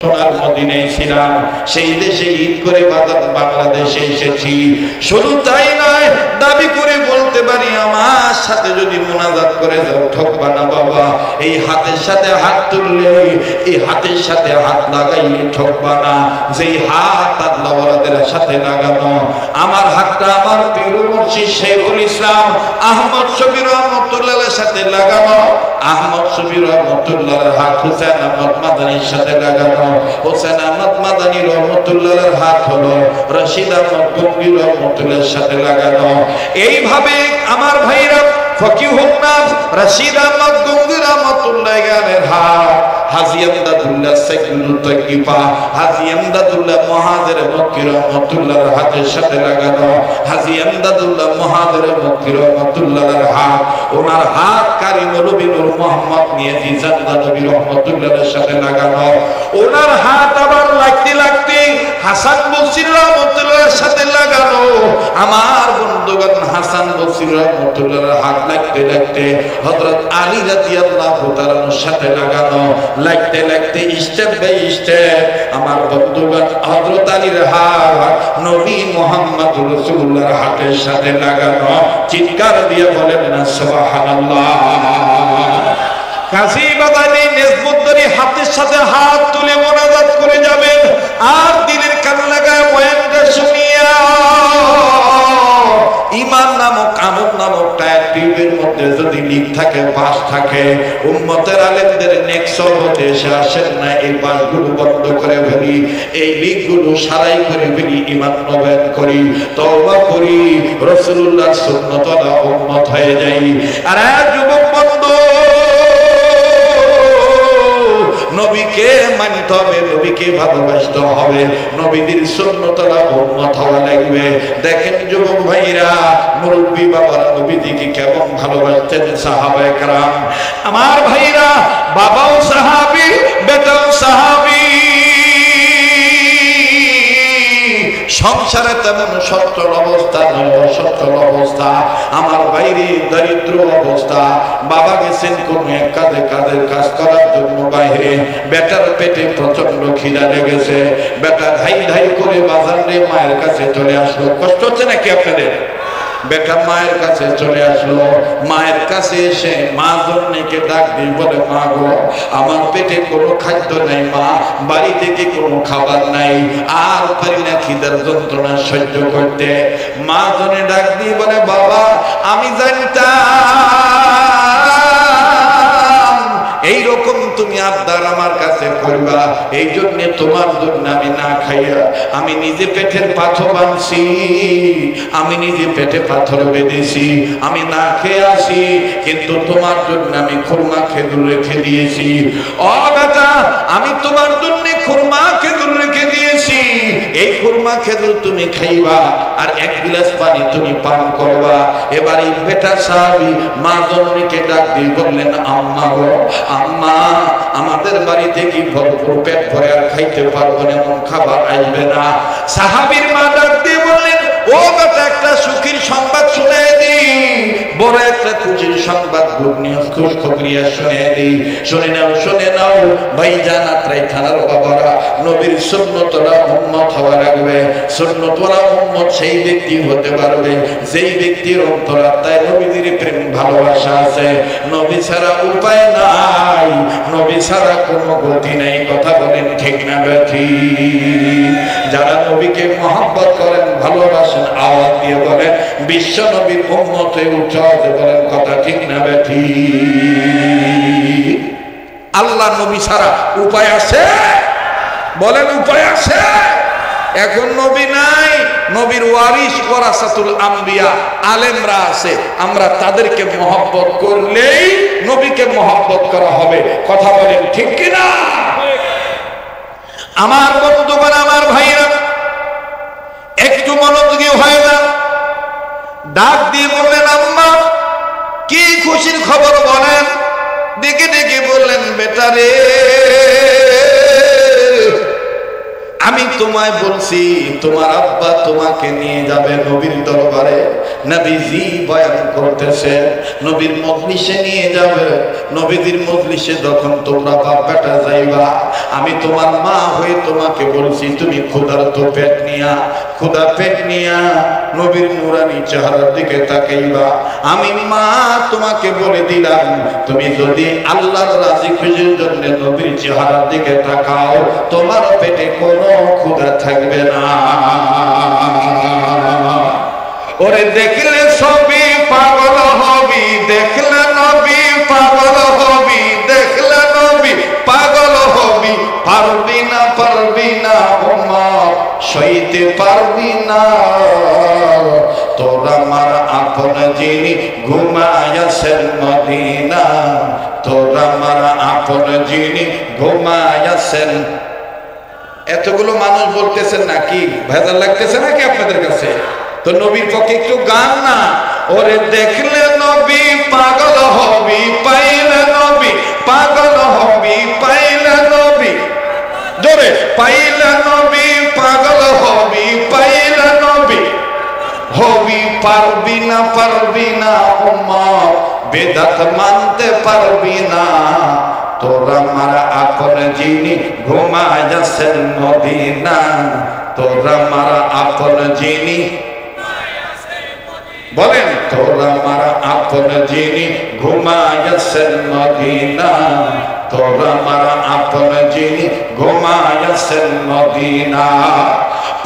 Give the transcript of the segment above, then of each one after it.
সোনার মদিনায় ছিলাম, সেই দেশে ঈদ করে বাংলাদেশে এসেছি। শুধু তাই নয়, দাবি করে বলতে পারি আমার সাথে যদি মুনাজাত করে যাও ঠকবা না বাবা। এই হাতের সাথে হাত তুললে, এই হাতের সাথে হাত লাগাইলে ঠকবা না। যেই হাত আল্লাহওয়ালাদের সাথে লাগানো, আমার হাতটা আমার পীর মুর্শিদ শেখুল ইসলাম আহমদ শফি রহমতুল্লাহর সাথে লাগানো। আহমদ শফি রহমতুল্লাহর হাত হুসেন আহমদ মাদানির সাথে লাগানো। হোসেন আহমদ মাদানী রহমতুল্লাহর হাত হলো রশিদ আহমদ গঙ্গি রহমতুল্লাহর সাথে লাগানো। এইভাবে আমার ভাইরা ফকিহুন নাস রশিদ আহমদ গঙ্গি রহমতুল্লাহর হাত, হাজী আমদাদুল্লাহ সাইকুল তাকিফা হাজী আমদাদুল্লাহ মুহাজির মক্কি রহমতুল্লাহর হাতের সাথে লাগানো। হাজী আমদাদুল্লাহ মুহাজির মক্কি রহমতুল্লাহর হাত, ওনার হাত কারি মৌলভী নূর মোহাম্মদ নিয়াজি জান্দা নবী রহমতুল্লাহর সাথে লাগানো। ওনার হাত আবার লাগতে লাগতে হাসান বসরি রহমতুল্লাহর সাথে লাগানো। আমার বন্ধুগণ, হাসান বসরি রহমতুল্লাহর হাত লাগতে লাগতে হযরত আলী রাদিয়াল্লাহু তাআলার সাথে লাগানো। লাগতে লাগতে স্টেপ বাই স্টেপ আমার বন্ধুগণ হযরত আলীর হাত নবী মুহাম্মদ রাসূলুল্লাহর হাতের সাথে লাগানো। চিৎকার দিয়ে বলেন না সুবহানাল্লাহ। কাজী বাদানি নিসবুদ্দারি হাতের সাথে হাত তুলে মুনাজাত করে যাবেন, আর দিলের কান লাগায় বয়ানটা শুনিয়া ঈমান নামক আমল নামক টায়ার টিউবের মধ্যে যদি লিক থাকে, বাস থাকে, উম্মতের আলেমদের নেক্সট হতে এসে আসেন না, এই বাসগুলো বন্ধ করে ফেলি, এই লিকগুলো সারাই করে ফেলি, ঈমান নবায়ন করি, তওবা করি, রাসূলুল্লাহর সুন্নাত ওয়ালা উম্মত হয়ে যাই। আর যুবক বন্ধু, নবীকে মানতে হবে, নবীকে ভালোবাসতে হবে, নবীদের সুন্নাত ওয়ালা উম্মত হওয়া লাগবে। দেখেন যুবক ভাইরা, মুরব্বী বাবারা নবীকে কেমন ভালোবাসতেন সাহাবায়ে কেরাম। আমার ভাইরা, বাবাও সাহাবী, বেটাও সাহাবী। সংসারে তেমন সচ্ছল অবস্থা নয়, অসচ্ছল অবস্থা। আমার বাইরে দরিদ্র অবস্থা। বাবা গেছেন কোন এক কাজে, কাজের কাজ করার জন্য বাইরে। বেটার পেটে প্রচন্ড খিদা লেগেছে। বেটা ধাই ধাই করে বাজারে মায়ের কাছে চলে আসলো। কষ্ট হচ্ছে নাকি আপনাদের? বেটা মায়ের কাছে চলে আসলো। মায়ের কাছে এসে মা জননীকে ডাক দিয়ে বলে, মা গো, আমার পেটে কোনো খাদ্য নাই মা, বাড়ি থেকে কোনো খাবার নাই, আর পারি না খিদার যন্ত্রণা সহ্য করতে। মা জনে ডাক দিয়ে বলে, বাবা আমি জানতাম এইরকম তুমি আবদার আমার কাছে করবা, এই জন্য তোমার জন্য আমি না খাইয়া আমি নিজে পেটের পাথর বাঁধছি, আমি নিজে পেটে পাথর বেঁধেছি, আমি না খেয়ে আসি, কিন্তু তোমার জন্য আমি খুরমা খেজুর রেখে দিয়েছি। ও বেটা, আমি তোমার জন্য খুরমা খেজুর রেখে দিয়েছি, এই খুরমা খেজুর তুমি খাইবা আর এক গ্লাস পানি তুমি পান করবা। এবার এই বেটা সাহাবী মা জননীকে ডাক দিয়ে বললেন, আম্মা গো, আম্মা আমাদের বাড়িতে কি ভরপুর পেট ভরে আর খাইতে পারবো না, এমন খাবার আসবে না। সাহাবীর মা ডাক দিয়ে বললেন, ও বেটা, একটা সুখীর সংবাদ শুনাই দিই, বড় একটা খুশির সংবাদ, গুড নিউজ, খুশখবরিয়া শুনাই দিই। শুনে নাও, শুনে নাও ভাইজান, আত্রাই থানার বাবারা, নবীর সুন্নাত ওয়ালা উম্মত হওয়া লাগবে। সুন্নাত ওয়ালা উম্মত সেই ব্যক্তি হতে পারবে যেই ব্যক্তির অন্তরাত্মায় নবীদের প্রেম ভালোবাসা আছে। নবী ছাড়া উপায় নাই, নবী ছাড়া কোনো গতি নাই। কথা বলেন ঠিক না বেঠিক? যারা নবীকে মহব্বত করেন, ভালোবাসেন, আওয়াজ দিয়ে বলেন বিশ্ব নবীর উম্মত হয়ে উচ্চ আওয়াজে বলেন কথা ঠিক না বেঠিক? আল্লাহ নবী ছাড়া উপায় আছে? বলেন উপায় আছে? এখন নবী নাই, নবীর ওয়ারিস ওয়ারাসাতুল আম্বিয়া আলেমরা আছে, আমরা তাদেরকে মহব্বত করলেই নবীকে মহব্বত করা হবে। কথা বলেন ঠিক কিনা? আমার বন্ধুগণ, আমার ভাইরা, একটু মনোযোগী হয়ে যান। ডাক দিয়ে বললেন, আম্মা কি খুশির খবর বলেন। ডেকে ডেকে বললেন, বেটা রে, আমি তোমায় বলছি তোমার আব্বা তোমাকে নিয়ে যাবে নবীর দরবারে। নবীজি বয়ান করতেছে, নবীর মজলিসে নিয়ে যাবে। নবীজির মজলিসে যখন তোমরা বাপ বেটা যাইবা, আমি তোমার মা হয়ে তোমাকে বলছি, তুমি ক্ষুধার্ত পেট নিয়া, ক্ষুধা পেট নিয়া নবীর নুরানি চেহারার দিকে তাকাইবা। আমি মা তোমাকে বলে দিলাম, তুমি যদি আল্লাহর রাজি খুশির জন্য নবীর চেহারার দিকে তাকাও, তোমার পেটে কোনো ক্ষুধা থাকবে না। ওরে দেখলে সবই পাগল হবি, দেখলে নবী পাগল হবি, দেখলে নবী পাগল হবি। পারবি না, পারবি না উম্মত, সইতে পারবি না। তোরা আমার আপন যিনি ঘুমায়াছেন মদিনা, তোরা আমার আপন যিনি ঘুমায়াছেন। এতগুলো মানুষ বলতেছেন নাকি ভেজাল লাগতেছে নাকি আপনাদের কাছে? তো নবীর পক্ষে একটু গান না। ওরে দেখলে নবী পাগল হবি, পাইলে নবী পাগল হবি, পাইলে নবী, জোরে পাইলে নবী পাগল হবি, পাইলে নবী হবি। পারবি না, পারবি না উম্মত, বেদাত মানতে পারবি না। তোরা আমার আপন যিনি ঘুমায়াছেন মদিনা, তোরা আমার আপন যিনি, বলেন তোরা আমার আপন যিনি ঘুমায়াছেন মদিনা, তোরা আমার আপন যিনি ঘুমায়াছেন মদিনা।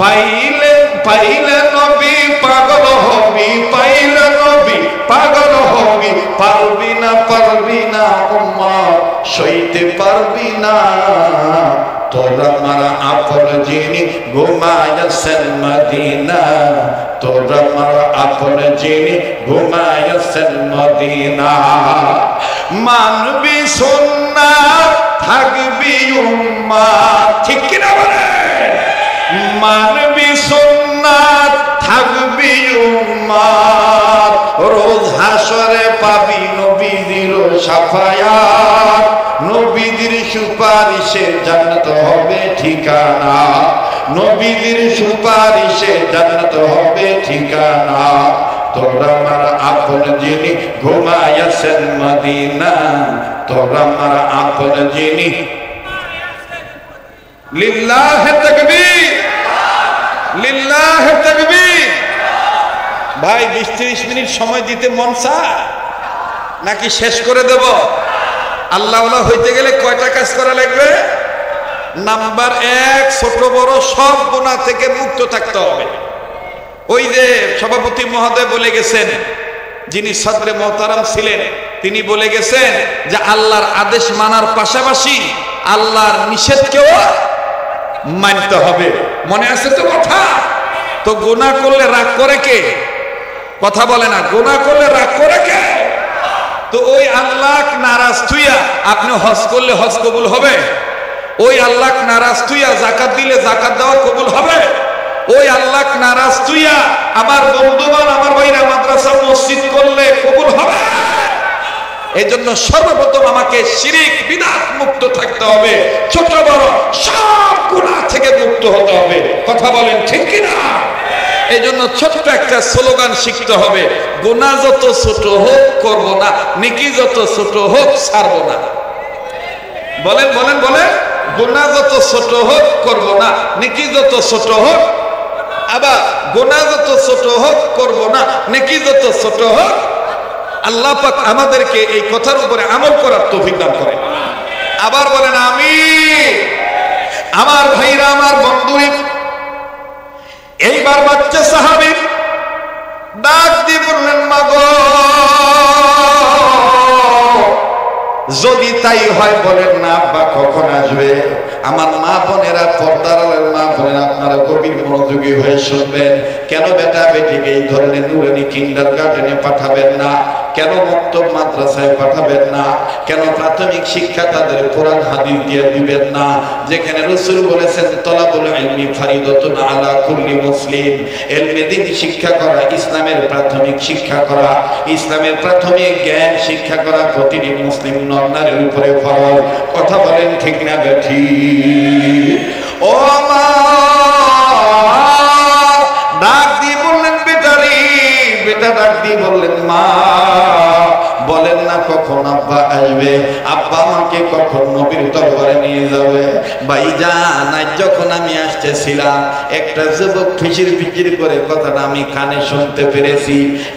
পাইলে পাইলে নবী পাগল হবি, পাইলে নবী পাগল হবি। পারবি না, পারবি না উম্মত, সইতে পারবি না। তোরা আমার আপন যিনি ঘুমায়াছেন মদিনা, তোরা আমার আপন যিনি ঘুমায়াছেন মদিনা। মানবি সুন্নাত থাকবি উম্মাত, ঠিক কিনা বলে? মানবি সুন্নাত থাকবি উম্মাত, রোজ হাসরে পাবি নবীজির শাফায়াত। নবীজির সুপারিশে জান্নাত হবে ঠিকানা, নবীজির সুপারিশে জান্নাত হবে ঠিকানা। তোরা আমার আপন যিনি ঘুমায়াছেন মদিনা, তোরা আমার আপন যিনি। লিল্লাহে তাকবীর, লিল্লাহে তাকবীর। ভাই 20-30 মিনিট সময় দিতে মন চায় নাকি শেষ করে দেব? আল্লাহওয়ালা হইতে গেলে কয়টা কাজ করা লাগবে? নাম্বার 1, ছোট বড় সব গুনাহ থেকে মুক্ত থাকতে হবে। ওই যে সভাপতি মহোদয় বলে গেছেন, যিনি সদরে মোহতারাম ছিলেন, তিনি বলে গেছেন যে আল্লাহর আদেশ মানার পাশাপাশি আল্লাহর নিষেধকেও মানতে হবে। মনে আছে তো কথা? তো গুনাহ করলে রাগ করে কে? কথা বলে না, গুনাহ করলে রাগ করে কে? তো ওই আল্লাহ নারাজ তুইয়া আপনি হজ করলে হজ কবুল হবে? ওই আল্লাহ নারাজ তুইয়া যাকাত দিলে যাকাত দেওয়া কবুল হবে? ওই আল্লাহ নারাজ তুইয়া আমার বন্ধুবান আমার ভাইরা মাদ্রাসা মসজিদ করলে কবুল হবে? এই জন্য সর্বপ্রথম আমাকে শিরিক বিদআত মুক্ত থাকতে হবে, ছোট বড় সব গুনাহ থেকে মুক্ত হতে হবে। কথা বলেন ঠিক কিনা? এই জন্য ছোট্ট একটা স্লোগান শিখতে হবে, গুনাহ যত ছোট হোক করব না, নেকি যত ছোট হোক ছাড়ব না। বলেন বলেন বলেন, গুনাহ যত ছোট হোক করব না, নেকি যত ছোট হোক। আবার গুনাহ যত ছোট হোক করব না, নেকি যত ছোট হোক। আল্লাহ পাক আমাদেরকে এই কথার উপরে আমল করার তৌফিক দান করেন। আবার বলেন আমিন। আমার ভাইরা, আমার বন্ধুরা, এইবার বাচ্চা সাহাবী ডাক দিয়ে বললেন, মাগো যদি তাই হয় বলেন না আব্বা কখন আসবে? আমার মা বোনেরা, পর্দার আড়ালের মা বোনেরা, আপনারা গভীর মনোযোগী হয়ে শুনবেন। কেন বেটা বেটিকে এই ধরনের নুরানি কিন্ডারগার্টেনে পাঠাবেন না? কেন মক্তব মাদ্রাসায় পাঠাবেন না? কেন প্রাথমিক শিক্ষা তাদের কোরআন হাদিস দিয়ে দিবেন না? যেখানে রাসূল বলেছেন তলাবুল ইলমি ফারিদাতুন আলা কুল্লি মুসলিম, ইলমে দ্বীন শিক্ষা করা, ইসলামের প্রাথমিক শিক্ষা করা, ইসলামের প্রাথমিক জ্ঞান শিক্ষা করা প্রতিটি মুসলিম নর-নারীর উপরে ফরজ। কথা বলেন ঠিক না বেঠিক? ও মা ডাক দিয়ে বললেন, বেটারি বেটা আসবে, আব্বা আমাকে কখন নবীর দরবারে নিয়ে যাবে। ভাইজান আজ যখন আমি আসতেছিলাম একটা যুবক ফিচির ফিচির করে কথাটা আমি কানে শুনতে পেরেছি।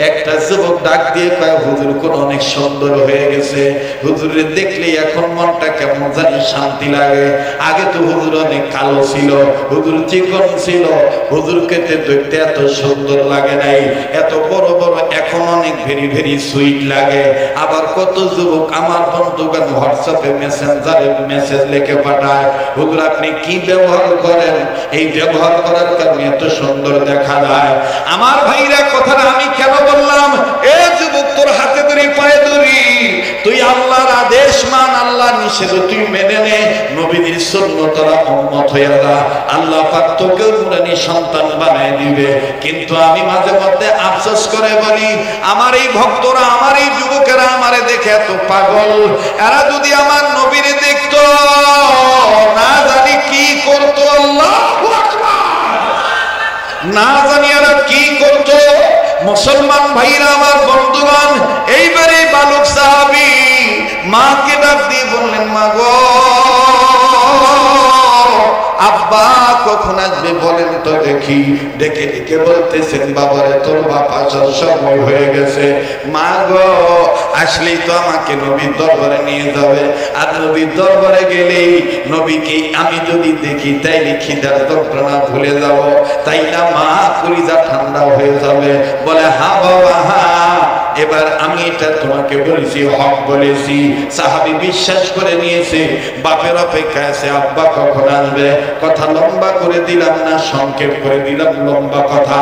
একটা যুবক ডাক দিয়ে কয়, হুজুর কোন অনেক সুন্দর হয়ে গেছে, হুজুরের দেখলে এখন মনটা কেমন জানি শান্তি লাগে। আগে তো হুজুর অনেক কালো ছিল, হুজুর চিকন ছিল, হুজুরকে দেখতে এত সুন্দর লাগে নাই, এত বড় বড় এখন অনেক ভেরি ভেরি সুইট লাগে। আবার কত যুবক আমার বন্ধুগণ হোয়াটসঅ্যাপে মেসেঞ্জারে মেসেজ লিখে পাঠায়, হুজুর আপনি কি ব্যবহার করেন, এই ব্যবহার করার কারণে এত সুন্দর দেখা যায়। আমার ভাইরা কথাটা আমি কেন বললাম, এ যুবক তোর হাতে ধরি পায়ে ধরি, তুই আল্লাহর আদেশ মান, আল্লাহর নিষেধ তুই মেনে নে, নবীর সুন্নতরা উম্মত হয়ে যা, আল্লাহ পাক তোকেও নুরানি সন্তান বানায় দিবে। কিন্তু আমি মাঝে মধ্যে আফসোস করে বলি, আমার এই ভক্তরা, আমার এই যুবকেরা আমারে দেখে এত পাগল, এরা যদি আমার নবীরে দেখতো না জানি কি করতো, আল্লাহু আকবার, না জানি এরা কি করতো। মুসলমান ভাইরা আমার বন্ধুগণ, এইবারে বালক সাহাবী মাকে ডাক দিয়ে বললেন, মা গো আব্বা কখন আসবে বলেন তো দেখি। ডেকে ডেকে বলতেছেন, বাবারে তোর বাপ আসার সময় হয়ে গেছে। মা গো আসলেই তো আমাকে নবীর দরবারে নিয়ে যাবে, আর নবীর দরবারে গেলেই নবীকে আমি যদি দেখি তাইলে খিদার যন্ত্রণা ভুলে যাব, তাই না মা কলিজা ঠান্ডা হয়ে যাবে। বলে হা বাবা হা, এবার আমি এটা তোমাকে বলেছি, হক বলেছি। সাহাবী বিশ্বাস করে নিয়েছে, বাপের অপেক্ষায় আছে আব্বা কখন আসবে। কথা লম্বা করে দিলাম না সংক্ষেপ করে দিলাম লম্বা কথা।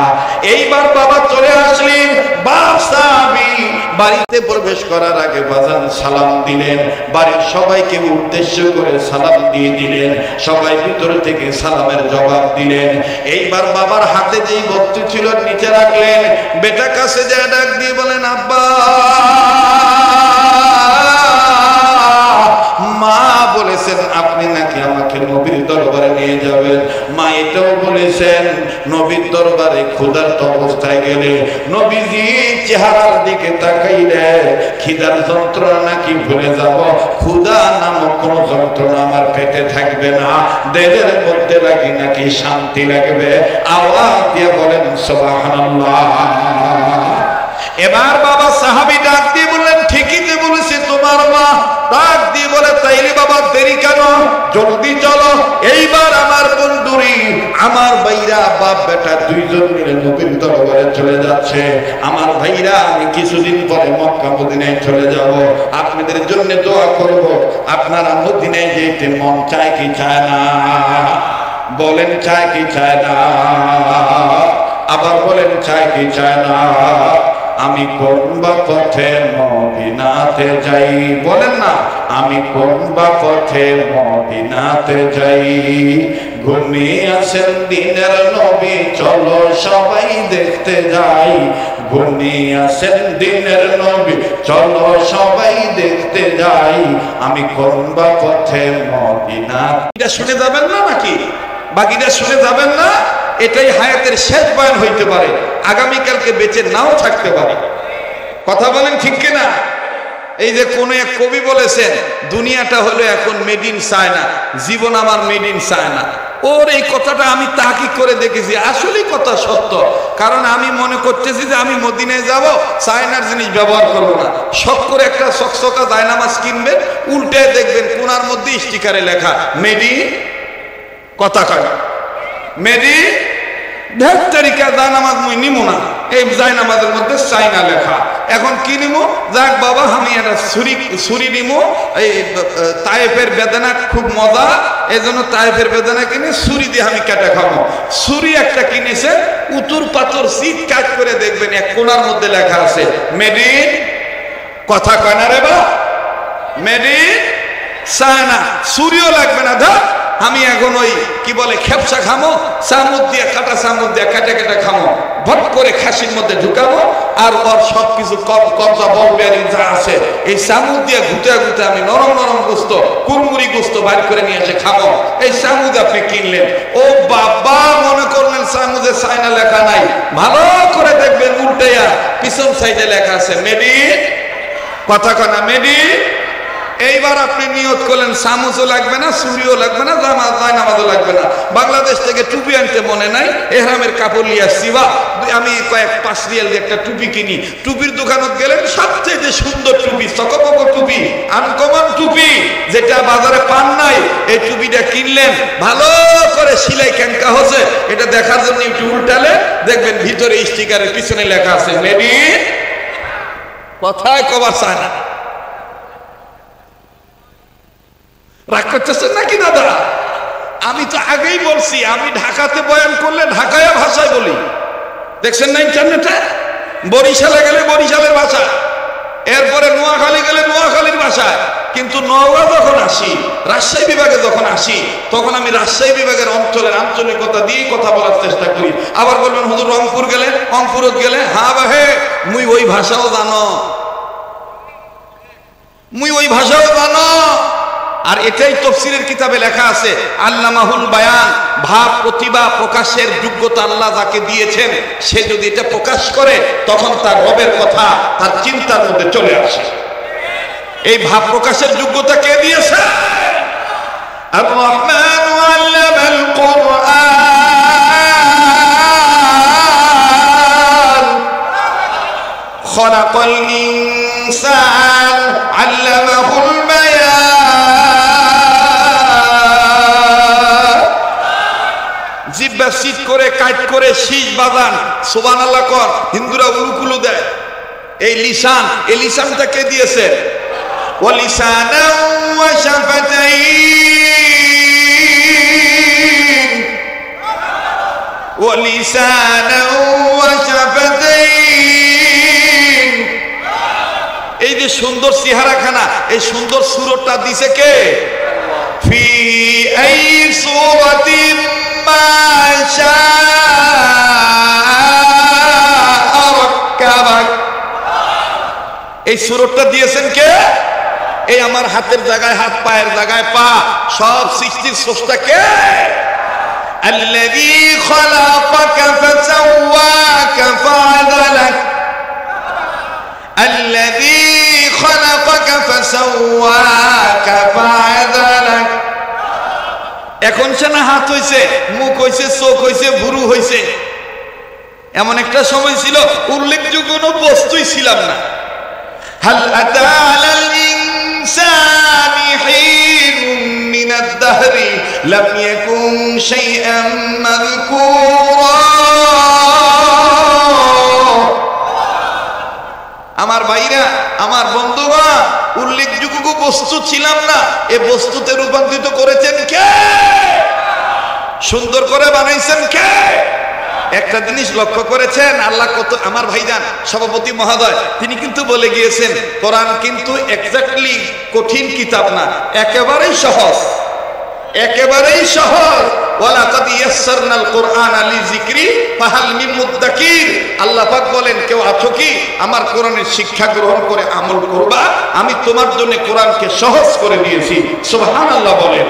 এইবার বাবা চলে আসলেন, বাপ সাহাবী বাড়িতে প্রবেশ করার আগে বাজান সালাম দিলেন, বাড়ির সবাইকে উদ্দেশ্য করে সালাম দিয়ে দিলেন, সবাই ভিতর থেকে সালামের জবাব দিলেন। এইবার বাবার হাতে যেই বস্তু ছিল নিচে রাখলেন, বেটা কাছে যায় ডাক দিয়ে বলেন, আব্বা মা বলেছেন আপনি নাকি আমাকে নবীর দরবারে নিয়ে যাবেন। মা এটাও বলেছেন নবীর দরবারে ক্ষুধার্ত অবস্থায় গেলে নবীজি চেহারার দিকে তাকাইলে খিদার যন্ত্রণা নাকি ভুলে যাব, ক্ষুধা নামক কোন যন্ত্রণা আমার পেটে থাকবে না, দেহের মধ্যে লাগে নাকি শান্তি লাগবে। আওয়াজ দিয়ে বলেন সুবহানাল্লাহ। এবার বাবা সাহাবী ডাক দিয়ে বললেন, ঠিকই তো বলেছে তোমার মা। ডাক দিয়ে বলে, তাইলে বাবা দেরি কেন, জলদি চলো। এইবার আমার বন্ধুরি, আমার ভাইরা, বাপ বেটা দুইজন মিলে নবীর দরবারে চলে যাচ্ছে। আমার ভাইরা, আমি কিছুদিন পরে মক্কা মদিনায় চলে যাব, আপনাদের জন্য দোয়া করব। আপনারা মদিনায় যেতে মন চায় কি চায় না? বলেন চায় কি চায় না? আবার বলেন চায় কি চায় না? আমি কোন বা পথে মদিনাতে যাই, বলেন না, আমি কোন বা পথে মদিনাতে যাই। ঘুমিয়ে আছেন দিনের নবী, চলো সবাই দেখতে যাই। ঘুমিয়ে আছেন দিনের নবী, চলো সবাই দেখতে যাই। আমি কোন বা পথে মদিনা। এটা শুনে যাবেন না নাকি? বাকিটা শুনে যাবেন না? এটাই হায়াতের শেষ বয়ান হইতে পারে, আগামীকালকে বেঁচে নাও থাকতে পারে। কথা বলেন ঠিক কিনা? এই যে কোন এক কবি বলেছেন, দুনিয়াটা হলো এখন মেড ইন চায়না, জীবন আমার মেড ইন চায়না। ওর এই কথাটা আমি তাহকিক করে দেখেছি, আসলেই কথা সত্য। কারণ আমি মনে করতেছি যে আমি মদিনায় যাব, চায়নার জিনিস ব্যবহার করবো না। শখ করে একটা চকচকা জায়নামাজ কিনবেন, উল্টে দেখবেন কোনার মধ্যে স্টিকারে লেখা মেড ইন, কথা কয় মেডি ঢের তারিকা জায়নামাজ মুই নিমু না, এই জায়নামাজের মধ্যে চাইনা লেখা। এখন কি নিমু? যাক বাবা, আমি একটা ছুরি নিমু, এই তায়েফের বেদানা খুব মজা, এই জন্য তায়েফের বেদানা কিনে ছুরি দিয়ে আমি কেটে খাবো। ছুরি একটা কিনেছে, উতুর পাথর সিট কাট করে দেখবেন এক কোনার মধ্যে লেখা আছে মেডি, কথা কয় না রে বা, মেডি চায়না। ছুরিও লাগবে না, ধর আমি এখন ওই কি বলে খেপসা খামো, চামচ দিয়ে কাটা চামচ দিয়ে কাটে কাটে খামো, ভট করে খাসির মধ্যে ঢুকাবো, আর ওর সবকিছু কবজা বল বেয়ারিং যা আছে এই চামচ দিয়ে ঘুটে ঘুটে আমি নরম নরম গোস্ত, কুরমুরি গোস্ত বাইর করে নিয়ে এসে খাবো। এই চামচ আপনি কিনলেন, ও বাবা মনে করলেন চামচে চায়না লেখা নাই, ভালো করে দেখবেন উল্টাইয়া পিছন সাইডে লেখা আছে মেডি, কথা কনা মেডি এইবার আপনি নিয়ত করলেন চামচও লাগবে না, ছুরিও লাগবে না, জায়নামাজও লাগবে না। বাংলাদেশ থেকে টুপি আনতে মনে নাই, এহরামের কাপড় নিয়ে আসছি, বা আমি কয়েক 5 রিয়াল দিয়ে একটা টুপি কিনি। টুপির দোকানত গেলেন, সবচেয়ে সুন্দর টুপি, চকমক টুপি, আনকমন টুপি, যেটা বাজারে পান নাই, এই টুপিটা কিনলেন। ভালো করে সিলাই ক্যাঙ্কা হচ্ছে, এটা দেখার জন্য একটু উল্টালে দেখবেন ভিতরে স্টিকারের পিছনে লেখা আছে মেডি। কথায় কবার চায় না, রাগ করতেছেন নাকি দাদা? আমি তো আগেই বলছি, আমি ঢাকাতে বয়ান করলে ঢাকায়া ভাষায় বলি, দেখছেন না ইন্টারনেটে? বরিশালে গেলে বরিশালের ভাষা, এরপরে নোয়াখালী গেলে নোয়াখালীর ভাষায়। কিন্তু নওগাঁ যখন আসি, রাজশাহী বিভাগে যখন আসি, তখন আমি রাজশাহী বিভাগের অঞ্চলের আঞ্চলিকতা দিয়ে কথা বলার চেষ্টা করি। আবার বলবেন হুজুর রংপুর গেলে, রংপুরত গেলে, হ্যাঁ বাহে মুই ওই ভাষাও জানো, মুই ওই ভাষাও জানো। আর এটাই তাফসীরের কিতাবে লেখা আছে, আল্লামাহুল বায়ান, ভাব প্রতিভা প্রকাশের যোগ্যতা আল্লাহ যাকে দিয়েছেন, সে যদি এটা প্রকাশ করে তখন তার রবের কথা তার চিন্তার মধ্যে চলে আসে। এই ভাব প্রকাশের যোগ্যতা কে দিয়েছে? আর রহমান আল্লামাল কুরআন, খলাকাল ইনসান, আল্লামাহুল জিব্বা শীত করে কাট করে শীষ বাজান, সুবহানাল্লাহ কর, হিন্দুরা উলুকুলু দেয়। এই লিসান, এই লিসানটা কে দিয়েছে? ওয়া লিসানাও ওয়া শাফাতাইন, ওয়া লিসানাও ওয়া শাফাতাইন। এই যে সুন্দর চেহারাখানা, এই সুন্দর সুরতটা দিছে কে? ফি আই সূরাতিন এই সুরতটা দিয়েছেন কে? এই আমার হাতের জায়গায় হাত, পায়ের জায়গায় পা, সব সৃষ্টির স্রষ্টা কে? আল্লাযী খালাকাকা ফাসাওয়াকা ফাআদালাক, আল্লাযী খালাকাকা ফাসাওয়াকা ফাআদালাক। এখন সে না হাত হইছে, মুখ হইছে, চোখ হইছে, ভুরু হইছে। এমন একটা সময় ছিল উল্লেখযোগ্য কোনো বস্তুই ছিলাম না। হাল আতা আলাল ইনসানি হিনুম মিনাদ দাহরি লাম ইয়াকুন শাইআম মাযকুরা। আমার ভাইরা, আমার বন্ধুগণ, উল্লেখযোগ্য বস্তু ছিলাম না, এ বস্তুতে রূপান্তরিত করেছেন কে? সুন্দর করে বানাইছেন কে? একটা জিনিস লক্ষ্য করেছেন, আল্লাহ কত, আমার ভাইজান সভাপতি মহোদয় তিনি কিন্তু বলে গিয়েছেন, কোরআন কিন্তু এক্স্যাক্টলি কঠিন কিতাব না, একেবারেই সহজ, একেবারেই সহজ। ওয়ালাকাদ ইয়াসসারনাল কুরআনা লিযিকরি ফাহাল মিন মুদ্দাকির। আল্লাহ পাক বলেন, কেউ আছো কি আমার কোরআনের শিক্ষা গ্রহণ করে আমল করবা? আমি তোমার জন্য কোরআনকে সহজ করে দিয়েছি। সুবহানাল্লাহ বলেন।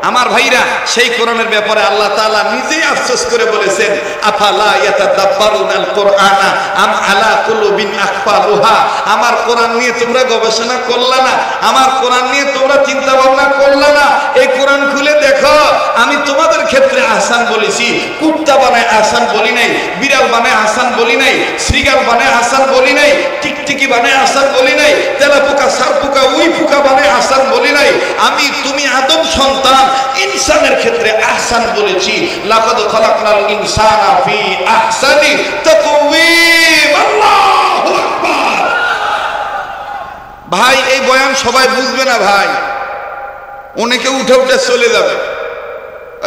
আমার ভাইরা, সেই কোরআনের ব্যাপারে আল্লাহ তাআলা নিজেই আফসোস করে বলেছেন, আফালা ইয়াতাদাব্বারুনাল কুরআনা আম আলা কুলুবিন আকফালুহা। আমার কোরআন নিয়ে তোমরা গবেষণা করলা না, আমার কোরআন নিয়ে তোমরা চিন্তা ভাবনা করলা না। এই কোরআন খুলে দেখো, আমি তোমাদের ক্ষেত্রে আহসান বলেছি, কুত্তা বানায় আহসান বলি নাই, বিড়াল বানায় আহসান বলি নাই, শ্রীগাল বানায় আহসান বলি নাই, টিকটিকি বানায় আহসান বলি নাই, তেলাপোকা, সারপোকা, উই পোকা বানায় আহসান বলি নাই। আমি, তুমি আদম সন্তান, ইনসানের ক্ষেত্রে আহসান বলেছি। লাকাদ খালাকনাল ইনসানা ফি আহসানি তাকওয়িম। আল্লাহু আকবার। ভাই, এই বয়ান সবাই বুঝবে না ভাই, অনেকে উঠে উঠে চলে যাবে।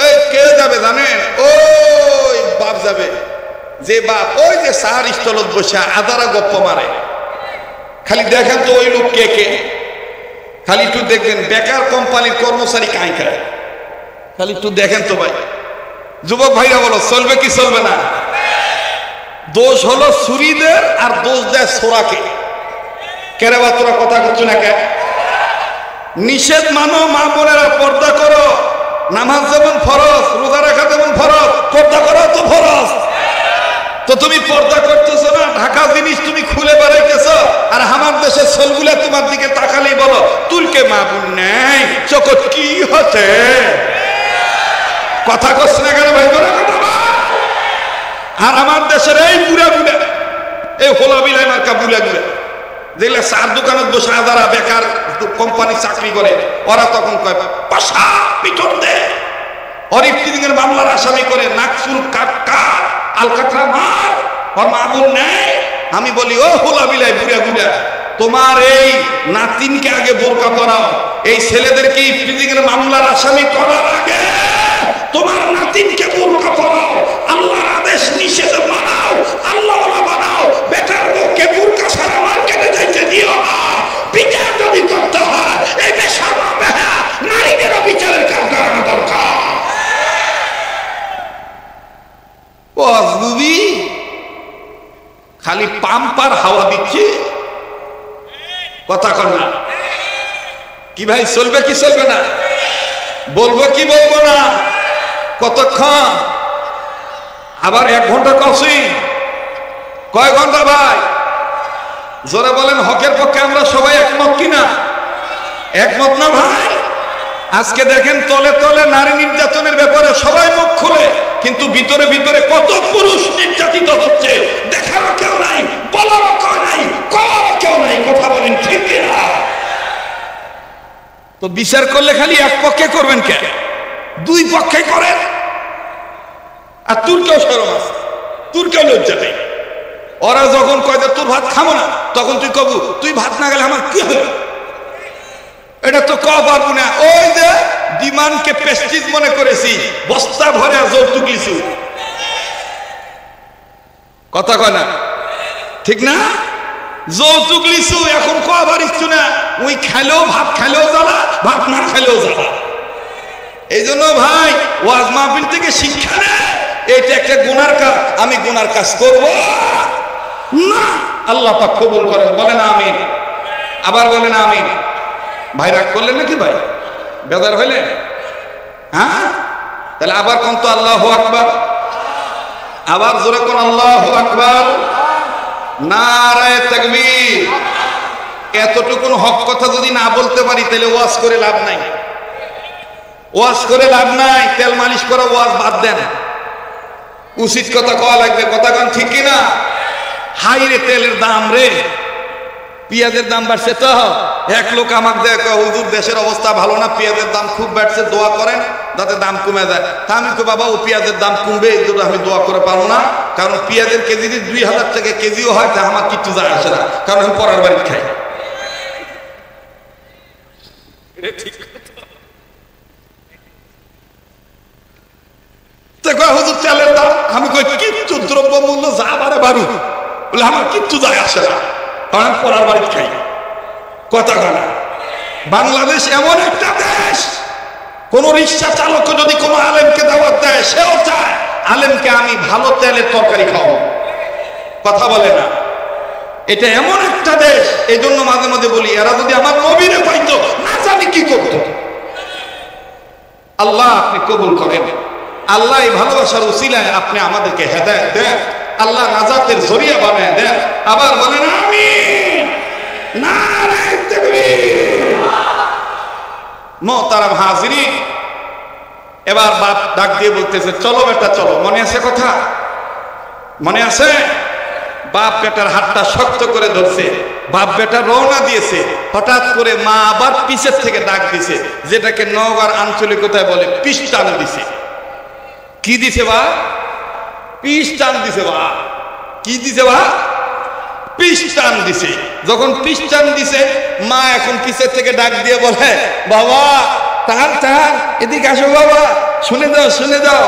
এই কে যাবে জানেন? ওই বাপ যাবে, যে বাপ ওই যে সার স্টলত বসে আদারা গপ্প মারে। খালি দেখেন তো ওই লোক কে কে, খালি একটু দেখবেন বেকার কোম্পানির কর্মচারী কাই খায়, খালি একটু দেখেন তো ভাই। যুবক ভাইরা বলো, চলবে কি চলবে না? দোষ হলো সুরিদের, আর দোষ দেয় সোরাকে। কেরে বা তোরা কথা করছো না কে? নিষেধ মানো, মা বোনেরা পর্দা করো। নামাজ যেমন ফরজ, রোজা রাখা যেমন ফরজ, পর্দা করো তো ফরজ। তো তুমি পর্দা করতেছো না, ঢাকা জিনিস তুমি খুলে বেড়াইতেছো, আর আমার দেশের ছেলেগুলা তোমার দিকে তাকালেই বলো তুই চোখে মা বোন নেই চোখত কি হচ্ছে কথা কস না কেন ভাই তোরা কথা বল। আর আমার দেশের এই বুড়া বুড়া এই হোলা বিলাই মার্কা বুড়া বুড়া যেগুলা চার দোকানের বসে যারা বেকার কোম্পানি চাকরি করে ওরা তখন কয় পাশা পিটন দে অরিফটিং এর মামলার আসামি করে নাকসুর কাটকা আলকাতরা মার ওর মা বোন নেই। আমি বলি ও হোলা বিলাই বুড়া বুড়া তোমার এই নাতিনকে আগে বোরকা পরাও, এই ছেলেদেরকে ইফটিজিং এর মামলার আসামি করার আগে তোমার নাতিনকে বোরকা পরাও, আল্লাহর আদেশ নিষেধ মানাও, আল্লাহওয়ালা বানাও, বেটার বউকে বোরকা ছাড়া মার্কেটে যাইতে দিও না। বিচার যদি করতে হয় এই বেশরম বেহা নারীদেরও বিচারের কাজ করানো দরকার। ও আজগুবি খালি পাম্পার হাওয়া দিচ্ছে কথা কর না কি ভাই চলবে কি চলবে না বলবো কি বলবো না কতক্ষণ আবার 1 ঘন্টা কষি কয় ঘন্টা ভাই জোরে বলেন হকের পক্ষে আমরা সবাই একমত কিনা একমত না ভাই। আজকে দেখেন তলে তলে নারী নির্যাতনের ব্যাপারে সবাই মুখ খুলে কিন্তু ভিতরে ভিতরে কত পুরুষ নির্যাতিত হচ্ছে দেখারও কেউ নাই বলারও কেউ নাই করারও কেউ নাই কথা বলেন ঠিক না। তো বিচার করলে খালি এক পক্ষে করবেন কে দুই পক্ষে করেন। আর তোর কেউ শরম আছে তোর কেউ লজ্জা নেই। ওরা যখন কয় যে তোর ভাত খাবো না তখন তুই কবু তুই ভাত না গেলে আমার কি হবে এটা তো ক পারবো না। ওই যে ডিমান্ডকে প্রেস্টিজ মনে করেছি বস্তা ভরে যৌতুক লিছু কথা কয় না ঠিক না যৌতুক লিছু এখন কবার ইচ্ছু না ওই খাইলেও ভাত খাইলেও জ্বালা ভাত না খাইলেও জ্বালা। এই জন্য ভাই ওয়াজ মাহফিল থেকে শিক্ষা নেয় এটা একটা গুনার কাজ আমি গুনার কাজ করবো না। আল্লাহ পাক কবুল করেন বলেন আমিন আবার বলেন আমিন। ভাই রাগ করলেন নাকি ভাই বেজার হইলেন হ্যাঁ তাহলে আবার কোন তো আল্লাহু আকবার আবার জোরে কোন আল্লাহু আকবার নারায়ে তাকবীর। এতটুকুন হক কথা যদি না বলতে পারি তাহলে ওয়াজ করে লাভ নাই ওয়াজ করে লাভ নাই তেল মালিশ করা ওয়াজ বাদ দেন উচিত কথা কওয়া লাগবে কথা কোন ঠিক কিনা। হাই রে তেলের দাম রে পেঁয়াজের দাম বাড়ছে তো এক লোক আমাকে দেখো হুজুর দেশের অবস্থা ভালো না পেঁয়াজের দাম খুব বাড়ছে দোয়া করেন যাতে দাম কমে যায়। তা আমি তো বাবা ও পেঁয়াজের দাম কমবে এই জন্য আমি দোয়া করে পারবো না কারণ পেঁয়াজের কেজি 2000 টাকা কেজিও হয় তা আমার কিচ্ছু যায় আসে না কারণ আমি পরের বাড়ি খাই। হুজুর তেলের দাম আমি কই কিচ্ছু দ্রব্য মূল্য যা বাড়ে বাড়ুক বলে আমার কিচ্ছু যায় আসে না কারণ আমি পরের বাড়ি খাই কথা বলা। বাংলাদেশ এমন একটা দেশ কোন রিক্সা চালক যদি কোনো আলেমকে দাওয়াত দেয় সেও চায় আলেমকে আমি ভালো তেলের তরকারি খাওয়াবো কথা বলে না। এটা এমন একটা দেশ এই জন্য মাঝে মাঝে বলি এরা যদি আমার নবীরে পাইতো না জানি কি করতো। আল্লাহ আপনি কবুল করেন আল্লাহ এই ভালোবাসার উসিলায় আপনি আমাদেরকে হেদায়েত দেন আল্লাহ নাজাতের জরিয়া বানায় দেন আবার বলেন আমিন নারায়ে তাকবীর। মুহতারাম হাজিরিন এবার বাপ ডাক দিয়ে বলতেছে চলো বেটা চলো মনে আছে কথা মনে আছে বাপ বেটার হাতটা শক্ত করে ধরছে বাপ বেটা রওনা দিয়েছে হঠাৎ করে মা আবার পিছের থেকে ডাক দিছে যেটাকে নওগাঁর আঞ্চলিকতায় বলে পিছ টান দিছে। কি দিছে বা পিছ টান দিছে বা কি দিছে বা পিছ টান দিছে। যখন পিছ টান দিছে মা এখন পিছের থেকে ডাক দিয়ে বলে বাবা টান টান এদিকে আসো বাবা শুনে দাও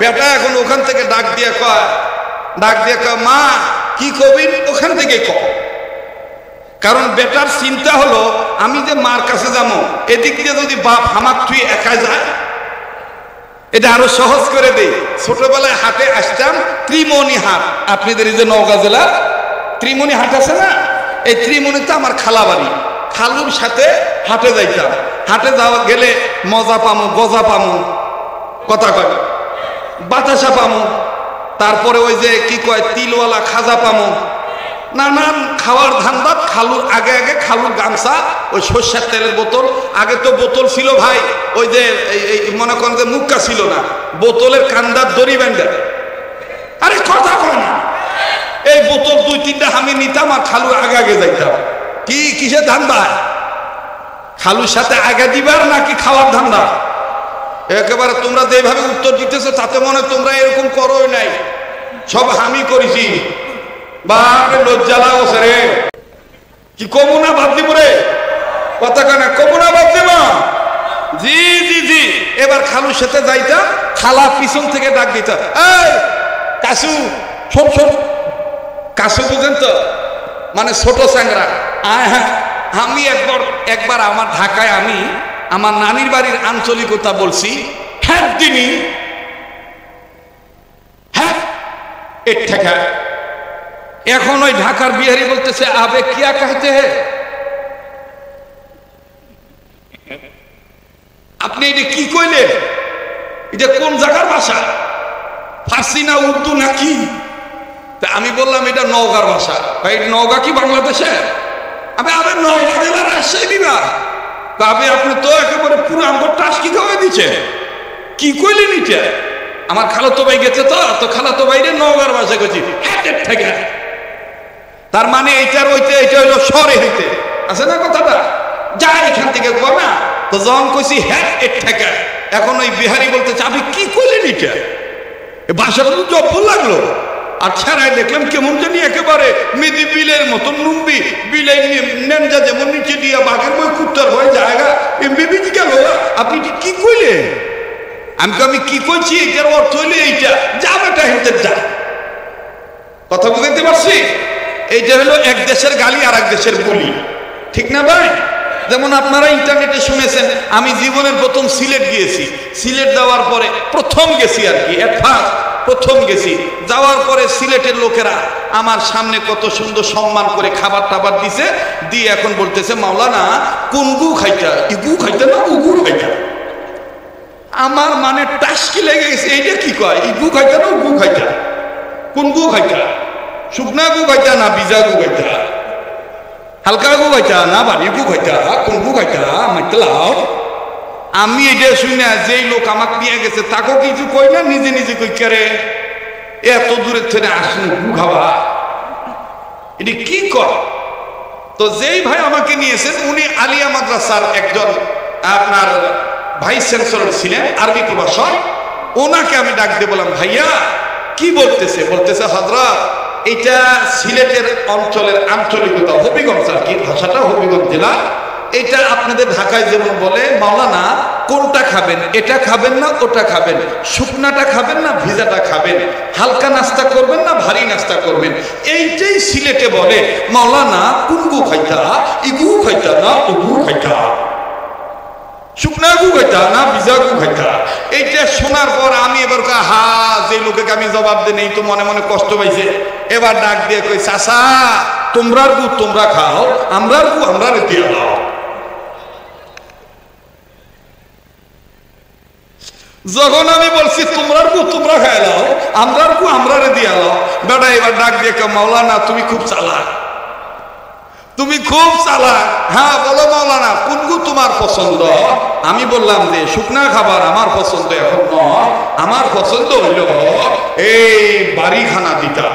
বেটা এখন ওখান থেকে ডাক দিয়ে কয় মা কি কবি ওখান থেকে ক কারণ বেটার চিন্তা হলো আমি যে মার কাছে যাবো এদিক দিয়ে যদি বাপ হামাক তুই একা যায় এটা আরো সহজ করে দেই। ছোটবেলায় হাটে আসতাম ত্রিমণি হাট আপনাদের এই যে নওগাঁ জেলা ত্রিমণি হাট আছে না এই ত্রিমণিতে আমার খালা বাড়ি খালুর সাথে হাটে যাইতাম হাটে যাওয়া গেলে মজা পামু গজা পামু কথা কয় বাতাসা পামু তারপরে ওই যে কি কয় তিলওয়ালা খাজা পামু নানান খাওয়ার ধান্দা, খালুর আগে আগে খালুর গামছা, ওই সর্ষের তেলের বোতল, আগে তো বোতল ছিল ভাই ওই যে মনে করেন যে মুক্কা ছিল না, বোতলের কান্দার দড়ি বেঁধে, আরে কথা কয় না, এই বোতল 2-3টা আমি নিতাম আর খালুর আগে আগে যাইতাম। কি কিসের ধান্দা? খালুর সাথে আগে দিবার নাকি খাওয়ার ধান্দা? একেবারে তোমরা যেভাবে উত্তর দিতেছো তাতে মনে তোমরা এরকম করোই নাই, সব আমি করেছি। বাপরে লজ্জা লাগছে রে, কি কমু না বাদ দিব রে, কথা কানা কমু না বাদ দিব। জি জি জি, এবার খালুর সাথে যাইতাম, খালা পিছন থেকে ডাক দিত, এই কাসু শোন শোন, কাসু বুঝেন তো, মানে ছোট চ্যাংরা। হ্যাঁ, আমি একবার আমার ঢাকায় আমি আমার নানির বাড়ির আঞ্চলিকতা বলছি, হ্যাঁ দিনই হ্যাঁ এর ঠেকা। এখন ওই ঢাকার বিহারি বলতেছে আবে কিয়া कहते हैं, আপনি এটা কি কইলেন? এটা কোন জায়গার ভাষা, ফার্সি না উর্দু নাকি? তা আমি বললাম এটা নওগাঁর ভাষা। ভাই নওগাঁ কি বাংলাদেশে? আবে আবে নওগাঁ জেলা রাজশাহী বিভাগ। তবে আপনি তো একেবারে পুরো আমার টাস কি খাওয়াই দিচ্ছে, কি কইলেন এটা? আমার খালাতো ভাই গেছে তো খালাতো ভাইরে নওগাঁর ভাষা কইছি, হ্যাটের ঠেকা। তার মানে এইটার ওইতে এটা হইলো সরে হইতে আছে না কথাটা, যা এখান থেকে কর না। তো যখন কইছি হ্যাঁ এর ঠেকা, এখন ওই বিহারি বলতেছে আপনি কি কইলেন এটা? ভাষাটা তো জব্বর লাগলো। আর ছাড়াই দেখলাম কেমন জানি একেবারে মেদি বিলের মতন নুম্বি, বিলের নেনজা যেমন নিচে দিয়া বাঘের বই কুত্তার ভয় জায়গা এমবি গেল। আপনি কি কইলেন? আমি কি কইছি, এটার অর্থ হইলে এইটা, যা বেটা হেঁটে যা। কথা বুঝতে পারছি? এইটা হলো এক দেশের গালি আর এক দেশের বলি, ঠিক না ভাই? যেমন আপনারা ইন্টারনেটে শুনেছেন আমি জীবনের প্রথম সিলেট গিয়েছি, সিলেট যাওয়ার পরে প্রথম গেছি আর কি, প্রথম গেছি, যাওয়ার পরে সিলেটের লোকেরা আমার সামনে কত সুন্দর সম্মান করে খাবার টাবার দিছে, দিয়ে এখন বলতেছে মাওলানা কোন গু খাইতা, ইগু খাইতা না উগু খাইতা। আমার মানে টাসকি লেগে গেছে, এইটা কি কয়, ইগু খাইতা না উগু খাইতা, কোন গু খাইতা, শুকনা গু খাইতা না বিজা গু খাইতা, হালকা গু খাইতা না বাড়ি গু খাইতা, কোন গু খাইতা মাইতলাও। আমি এটা শুনি না, যেই লোক আমাকে নিয়ে গেছে তাকেও কিছু কই না, নিজে নিজে কই করে এত দূরের থেকে আসুন গু খাওয়া, এটা কি কর? তো যেই ভাই আমাকে নিয়েছেন উনি আলিয়া মাদ্রাসার একজন আপনার ভাইস চ্যান্সেলর ছিলেন, আরবি প্রভাষক। ওনাকে আমি ডাক দিয়ে বললাম ভাইয়া কি বলতেছে? বলতেছে হযরত এটা সিলেটের অঞ্চলের আঞ্চলিকতা, হবিগঞ্জ আর কি, ভাষাটা হবিগঞ্জ জেলা। এটা আপনাদের ঢাকায় যেমন বলে মাওলানা কোনটা খাবেন, এটা খাবেন না ওটা খাবেন, শুকনাটা খাবেন না ভিজাটা খাবেন, হালকা নাস্তা করবেন না ভারী নাস্তা করবেন, এইটাই সিলেটে বলে মাওলানা কুনগু খাইতা, ইগু খাইতা না উগু খাইতা, শুকনা গু খাইতা না ভিজা গু খাইতা। এইটা শোনার পর আমি এবার যে লোকে আমি জবাব দেই নেই তো মনে মনে কষ্ট পাইছে। এবার ডাক দিয়ে কই চাচা তোমরার গু তোমরা খাও, আমরার গু আমরা দিয়ে দাও। যখন আমি বলছি তোমরার গু তোমরা খাই দাও, আমরার গু আমরা দিয়ে দাও, বেটা এবার ডাক দিয়ে মাওলানা তুমি খুব চালাক, তুমি খুব চালাক। হ্যাঁ বলো মাওলানা কোন গু তোমার পছন্দ? আমি বললাম যে শুকনা খাবার আমার পছন্দ এখন নয়, আমার পছন্দ হইল এই বাড়ি খানা দিতা,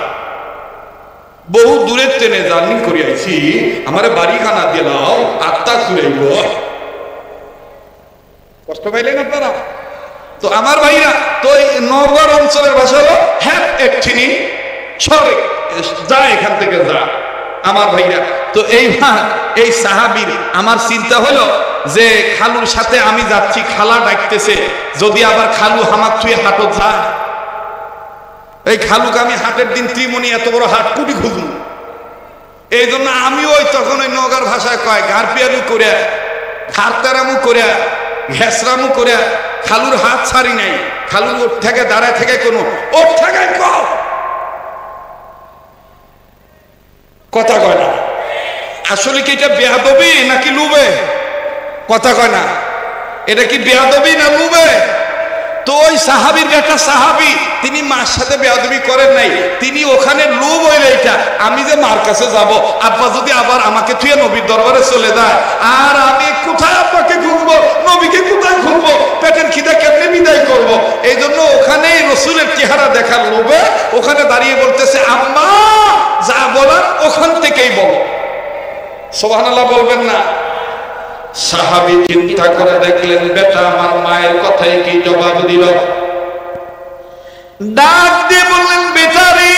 বহু দূরের ট্রেনে জার্নি করে আইছি, আমার বাড়ি খানা দিয়ে দাও, আত্মা ঘুরাইব। কষ্ট পাইলেন আপনারা? তো আমার ভাইরা তো নগর অঞ্চলের ভাষা হলো হ্যাঁ একঠিনি সরে যা, এখান থেকে যা আমার ভাইরা। তো এই সাহাবীর আমার চিন্তা হলো যে খালুর সাথে আমি যাচ্ছি, খালা ডাকতেছে, যদি আবার খালু হামাক থুয়ে হাটত যায়, এই খালুকে আমি হাটের দিন ত্রিমণি এত বড় হাট কুটি খুঁজুন। এই জন্য আমি ওই তখন ওই নগর ভাষায় কয় গারপিয়ালু করে, খারতারামু করে, ঘেসরামু করে খালুর হাত ছাড়ি নাই। খালুর ওর থেকে দাঁড়ায় থেকে কোনো ওর থেকে কথা কয় না। আসলে কি এটা বেয়াদবি নাকি লুবে? কথা কয় না। এটা কি বেয়াদবি না লুবে? তো ওই সাহাবীর বেটা সাহাবী, তিনি মার সাথে বেয়াদবি করেন নাই, তিনি ওখানে লোভ হইলে এটা আমি যে মার কাছে যাব, আব্বা যদি আবার আমাকে থুয়ে নবীর দরবারে চলে যায়, আর আমি কোথায় আব্বাকে খুঁজবো, নবীকে কোথায় খুঁজবো, পেটের খিদে কেমনে বিদায় করব। এই জন্য ওখানেই রসুলের চেহারা দেখার লোভে ওখানে দাঁড়িয়ে বলতেছে, আম্মা যা বলার ওখান থেকেই বলো। সুবহানাল্লাহ বলবেন না? সাহাবী চিন্তা করে দেখলেন, বেটা আমার মায়ের কথাই কি জবাব দিল। ডাক দিয়ে বললেন, বেটারে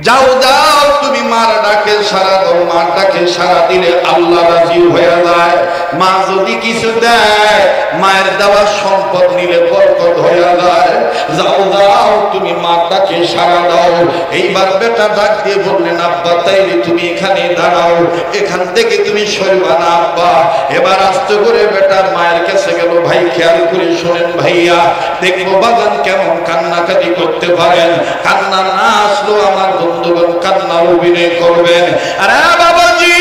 যাও যাও, তুমি মার ডাকে সারা দাও, মার ডাকে সারা দিলে আল্লাহ রাজি হয়ে যায়। মা যদি কিছু দেয়, মায়ের দেওয়া সম্পদ নিলে বরকত হয়ে যায়। যাও যাও, তুমি মার ডাকে সারা দাও। এইবার বেটা ডাক দিয়ে বললেন, আব্বা তাইলে তুমি এখানে দাঁড়াও, এখান থেকে তুমি সরবা না আব্বা। এবার আস্তে করে বেটার মায়ের কাছে গেল। ভাই খেয়াল করে শোনেন ভাইয়া, দেখবো বাগান কেমন কান্নাকাটি করতে পারেন। কান্না না আসলো আমার বন্ধুগণ কান্না অভিনয় করবেন। আরে বাবাজি,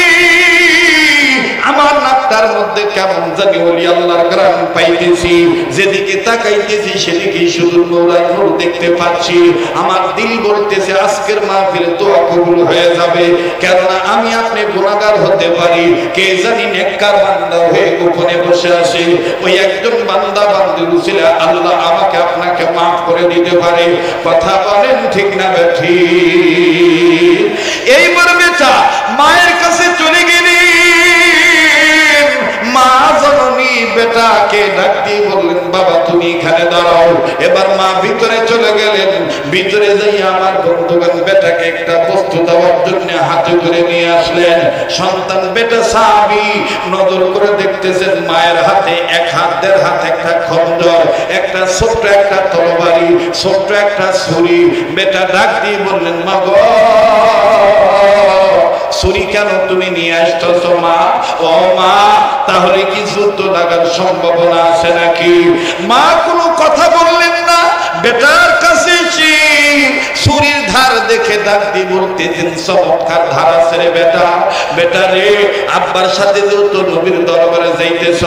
আমার নাকটার মধ্যে কেমন জানি ওলি আল্লাহর গ্রাম পাইতেছি, যেদিকে তাকাইতেছি সেদিকে শুধু নূরের নূর দেখতে পাচ্ছি। আমার দিল বলতেছে আজকের মাহফিলে দোয়া কবুল হয়ে যাবে, কেননা আমি আপনি গুনাহগার হতে পারি, কে জানি নেককার বান্দা হয়ে গোপনে বসে আছে। ওই একজন বান্দা বান্দির উসিলে আল্লাহ আমাকে আপনাকে মাফ করে দিতে পারে। কথা বলেন ঠিক না ঠিক? এইবার বেটা মায়ের কাছে চলে গেলি, মা জননী বেটাকে ডাক দিয়ে বললেন, বাবা তুমি এখানে দাঁড়াও। এবার মা ভিতরে চলে গেলেন। ভিতরে যাই আমার বন্ধুগণ বেটাকে একটা বস্তু দেওয়ার জন্য হাতে করে নিয়ে আসলেন। সন্তান বেটা সাহাবী নজর করে দেখতেছেন মায়ের হাতে এক হাত দেড় হাত একটা খঞ্জর, একটা ছোট্ট একটা তরবারি, ছোট্ট একটা ছুরি। বেটা ডাক দিয়ে বললেন, মা গো ছুরি কেন তুমি নিয়ে আসছো মা? ও মা, তাহলে কি যুদ্ধ লাগার সম্ভাবনা আছে নাকি? মা কোনো কথা বললেন না। বেটার কাছে ছুরির ধার দেখে ডাক দিয়ে বলতেছেন, চমৎকার ধার আছে রে বেটা। বেটা রে, আব্বার সাথে যেহেতু নবীর দরবারে যাইতেছ,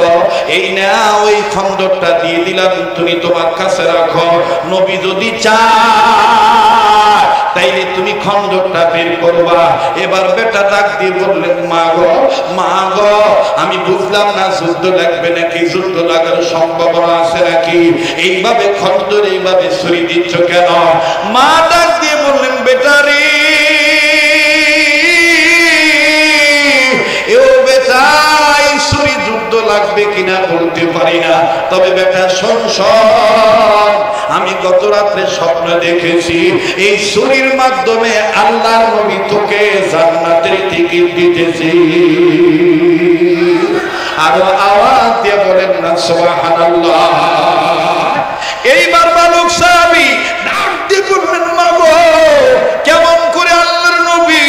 এই না ওই খন্দকটা দিয়ে দিলাম, তুমি তোমার কাছে রাখো। নবী যদি চায় তাইলে তুমি খন্দকটা বের করবা। এবার বেটা ডাক দিয়ে বললেন, মা গো মা গো, আমি বুঝলাম না যুদ্ধ লাগবে নাকি, যুদ্ধ লাগার সম্ভাবনা আছে নাকি, এইভাবে খন্দর এইভাবে ছুরি দিচ্ছ কেন? মা ডাক দিয়ে বললেন, বেটা রে ও বেটা, এই ছুরি যুদ্ধ লাগবে কিনা বলতে পারি না, তবে বেটা শোন শোন, আমি গত রাত্রে স্বপ্ন দেখেছি এই ছুরির মাধ্যমে আল্লাহর নবী তোকে জান্নাতের টিকিট দিতেছি। আরো আওয়াজ দিয়ে বলেন না সুবহানাল্লাহ। এইবার বালক সাহাবী ডাক দিয়ে বললেন, মা গো কেমন করে আল্লাহর নবী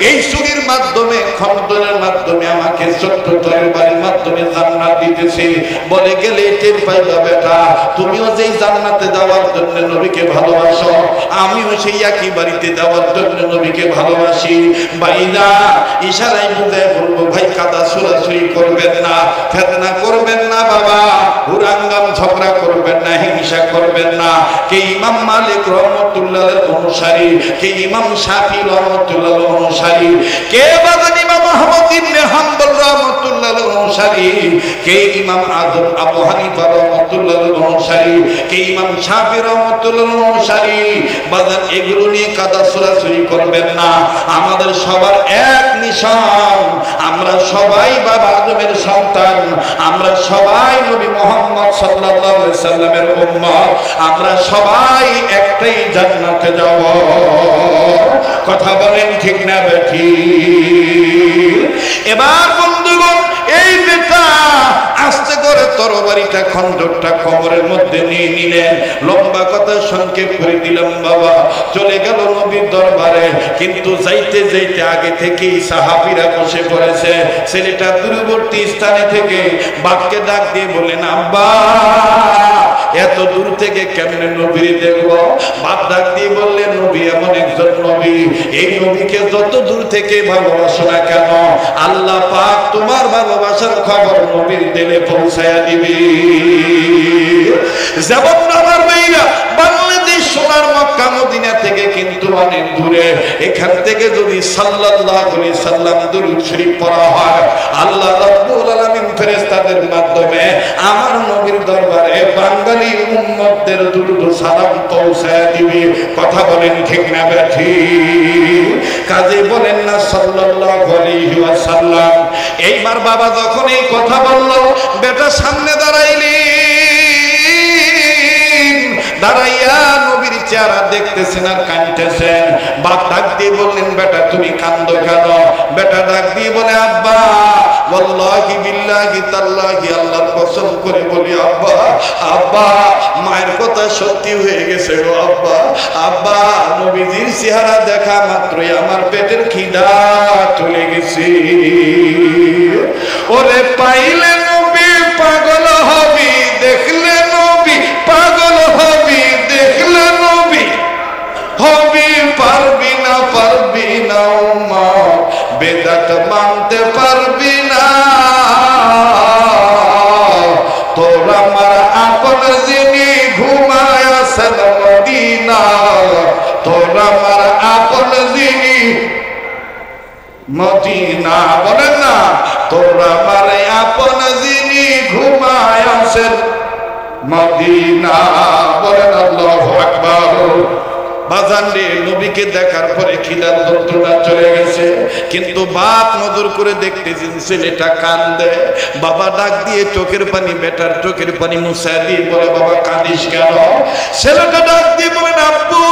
এই ছুরির মাধ্যমে খন্দনের মাধ্যমে আমাকে ছোট্ট তরবারির মাধ্যমে জান্নাত দিতেছে। বলে গেলে টের পাইবা বেটা, তুমিও যেই জান্নাতে যাওয়ার জন্য নবীকে ভালোবাসো, আমিও সেই একই বাড়িতে যাওয়ার জন্য নবীকে ভালোবাসি। ভাইরা ইশারায় বুঝায় বলবো, ভাই কাদা ছুড়াছুড়ি করবেন না, ফেতনা করবেন না বাবা, হুরাঙ্গাম ঝগড়া করবেন না, হিংসা করবেন না। কে ইমাম মালিক রহমতুল্লাহর অনুসারী, কে ইমাম শাফি রহমতুল্লাহর অনুসারী, কে বাদান ইমাম আহমদ ইবনে হাম্বল রহমতুল্লাহর অনুসারী, কে ইমাম আযম আবু হানিফা রহমতুল্লাহর অনুসারী, কে ইমাম শাফি রহমতুল্লাহর অনুসারী। বাদান এগুলো নিয়ে কাদা ছুড়াছুড়ি করবেন না। আমাদের সবার এক নিশান, আমরা সবাই বাবা আদমের সন্তান, আমরা সবাই নবী মুহাম্মদ সাল্লাল্লাহু আলাইহি সাল্লামের উম্মত, আমরা সবাই একটাই জান্নাতে যাব। কথা বলেন ঠিক না বেঠিক? এবার বন্ধুগণ এই বেটা আস্তে করে তরবারিটা খন্দকটা কোমরের মধ্যে নিয়ে নিলেন। লম্বা কথা সংক্ষেপ করে দিলাম বাবা, চলে গেল নবীর দরবারে। কিন্তু যাইতে যাইতে আগে থেকেই সাহাবীরা বসে পড়েছে। ছেলেটা দূরবর্তী স্থানে থেকে বাপকে ডাক দিয়ে বললেন, আব্বা এত দূর থেকে কেমনে নবী দেখবো? বাপ ডাক দিয়ে বললেন, নবী এমন একজন নবী, এই নবীকে যত দূর থেকে ভালোবাসো না কেন, আল্লাহ পাক তোমার ভালোবাসার খবর নবীর দিলে পৌঁছায়া দিবে। যেমন আমার ভাইরা বাংলাদেশ সোনার মক্কা মদিনা থেকে কিন্তু অনেক দূরে, এখান থেকে যদি সাল্লাল্লাহু আলাইহি সাল্লাম দুরূদ শরীফ পড়া হয়, আল্লাহ রাব্বুল আলামিন ফেরেশতাদের মাধ্যমে আমার নবীর দরবারে বাঙালি উম্মতদের দুরূদ সালাম পৌঁছায় দিবে। কথা বলেন ঠিক না ঠিক? কাজে বলেন না সাল্লাল্লাহু আলাইহি ওয়াসাল্লাম। এইবার বাবা যখন এই কথা বলল, বেটা সামনে দাঁড়াইয়া নবীর চেহারা দেখতেছেন আর কাঁদতেছেন। বাপ ডাক দিয়ে বললেন, বেটা তুমি কান্দো কেন? বেটা ডাক দিয়ে বলে, আব্বা ওয়াল্লাহি বিল্লাহি তাল্লাহি, আল্লাহর কসম করে বলি আব্বা, আব্বা মায়ের কথা সত্যি হয়ে গেছে গো আব্বা। আব্বা নবীজির চেহারা দেখা মাত্রই আমার পেটের খিদা চলে গেছে। ওরে পাইলে নবী পাগল হবি, দেখলে নবী পাগল হবি, দেখলে নবী হবি, পারবি না উম্মত বেদাত মানতে পারবি না। তোর আমার আপন যিনি ঘুমায় আছেন মদিনা, তোর আমার আপন যিনি মদিনা, বলেন না, তোর আমার আপন যিনি ঘুমায় আছেন মদিনা, বলেন আল্লাহু আকবার। বাজান রে, নবীকে দেখার পরে খিদার যন্ত্রণা চলে গেছে, কিন্তু বাপ নজর করে দেখতেছেন ছেলেটা কান্দে। বাবা ডাক দিয়ে চোখের পানি, বেটার চোখের পানি মুছায় দিয়ে বলে, বাবা কাঁদিস কেন? ছেলেটা ডাক দিয়ে বলেন, আব্বু